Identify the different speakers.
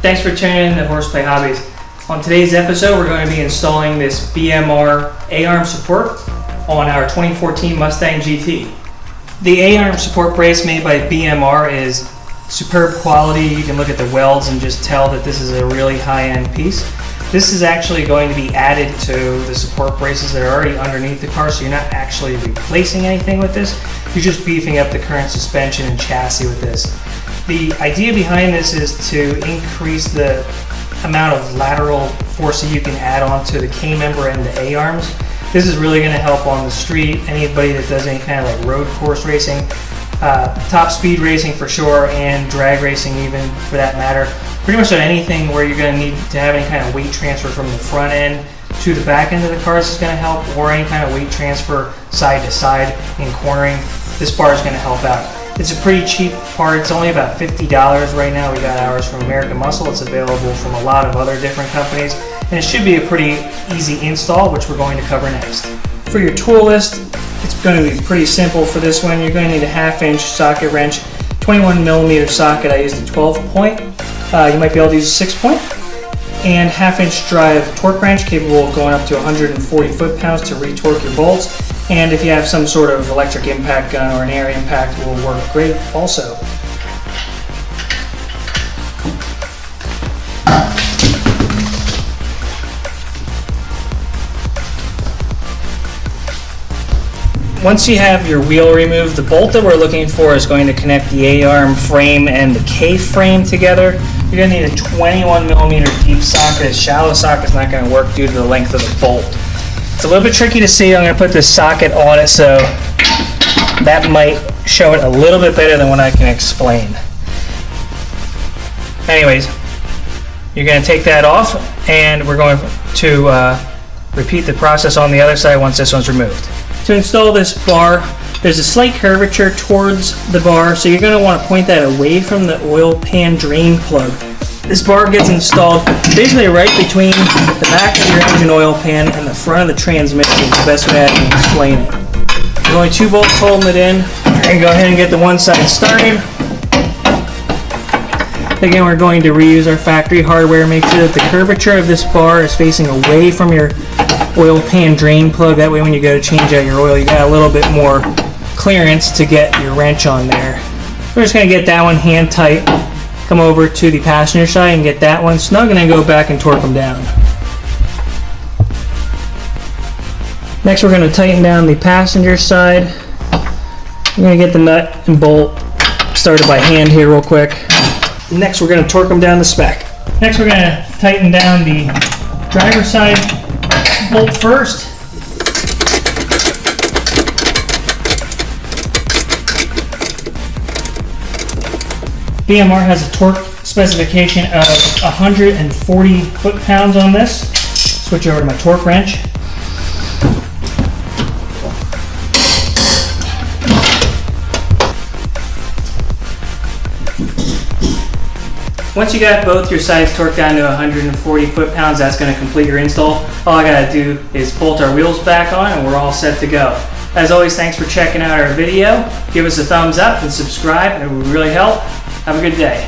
Speaker 1: Thanks for tuning in to Horseplay Hobbies. On today's episode, we're going to be installing this BMR A-arm support on our 2014 Mustang GT. The A-arm support brace made by BMR is superb quality. You can look at the welds and just tell that this is a really high-end piece. This is actually going to be added to the support braces that are already underneath the car, so you're not actually replacing anything with this. You're just beefing up the current suspension and chassis with this. The idea behind this is to increase the amount of lateral force that you can add on to the K-member and the A-arms. This is really going to help on the street, anybody that does any kind of like road course racing, top speed racing for sure, and drag racing even for that matter. Pretty much on anything where you're going to need to have any kind of weight transfer from the front end to the back end of the cars is going to help, or any kind of weight transfer side to side in cornering. This bar is going to help out. It's a pretty cheap part. It's only about $50 right now. We got ours from American Muscle. It's available from a lot of other different companies, and it should be a pretty easy install, which we're going to cover next. For your tool list, it's going to be pretty simple for this one. You're going to need a 1/2-inch socket wrench, 21mm socket. I used a 12-point. You might be able to use a 6-point. And 1/2-inch drive torque wrench capable of going up to 140 foot-pounds to retorque your bolts. And if you have some sort of electric impact gun or an air impact, will work great also. Once you have your wheel removed, the bolt that we're looking for is going to connect the A-arm frame and the K-frame together. You're going to need a 21mm deep socket. A shallow socket is not going to work due to the length of the bolt. It's a little bit tricky to see. I'm going to put this socket on it, so that might show it a little bit better than what I can explain. Anyways, you're going to take that off, and we're going to repeat the process on the other side once this one's removed. To install this bar, there's a slight curvature towards the bar, so you're going to want to point that away from the oil pan drain plug. This bar gets installed basically right between the back of your engine oil pan and the front of the transmission. It's the best way I can explain it. There's only 2 bolts holding it in. We're going to go ahead and get the one side started. Again, we're going to reuse our factory hardware. Make sure that the curvature of this bar is facing away from your oil pan drain plug. That way when you go to change out your oil, you got a little bit more clearance to get your wrench on there. We're just going to get that one hand tight. Come over to the passenger side and get that one snug, and then go back and torque them down. Next, we're going to tighten down the passenger side. We're going to get the nut and bolt started by hand here real quick. Next, we're going to torque them down the spec. Next, we're going to tighten down the driver's side bolt first. BMR has a torque specification of 140 foot-pounds on this. Switch over to my torque wrench. Once you got both your sides torqued down to 140 foot-pounds, that's going to complete your install. All I got to do is bolt our wheels back on, and we're all set to go. As always, thanks for checking out our video. Give us a thumbs up and subscribe. It would really help. Have a good day.